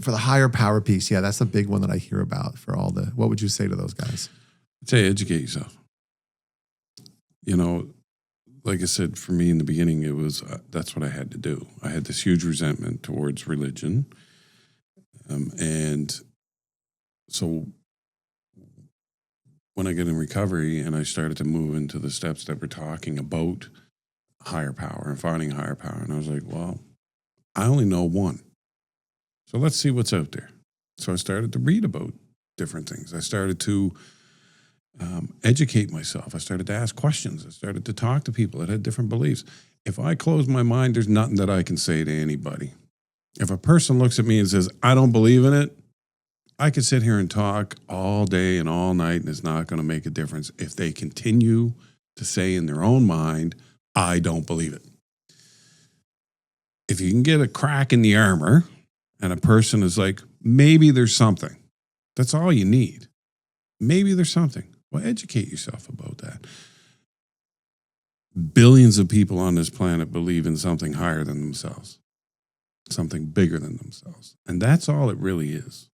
for the higher power piece, yeah, that's a big one that I hear about for all the, what would you say to those guys? I'd say educate yourself. You know, like I said, for me in the beginning, it was, that's what I had to do. I had this huge resentment towards religion. And so when I got in recovery and I started to move into the steps that we're talking about higher power and finding higher power, and I was like, well, I only know one. So let's see what's out there. So I started to read about different things. I started to educate myself. I started to ask questions. I started to talk to people that had different beliefs. If I close my mind, there's nothing that I can say to anybody. If a person looks at me and says, I don't believe in it, I could sit here and talk all day and all night, and it's not going to make a difference if they continue to say in their own mind, I don't believe it. If you can get a crack in the armor and a person is like, maybe there's something, that's all you need. Maybe there's something. Well, educate yourself about that. Billions of people on this planet believe in something higher than themselves, something bigger than themselves. And that's all it really is.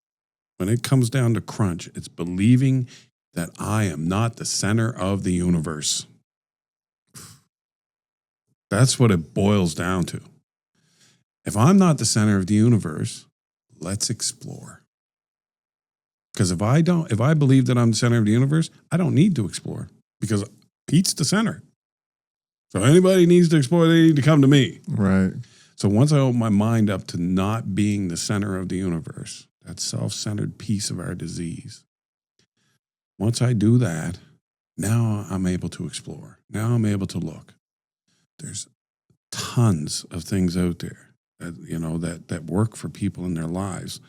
When it comes down to crunch, it's believing that I am not the center of the universe. That's what it boils down to. If I'm not the center of the universe, let's explore. Because if I believe that I'm the center of the universe, I don't need to explore because Pete's the center. So anybody needs to explore, they need to come to me. Right. So once I open my mind up to not being the center of the universe, that self-centered piece of our disease, once I do that, now I'm able to explore. Now I'm able to look. There's tons of things out there that, you know, that work for people in their lives.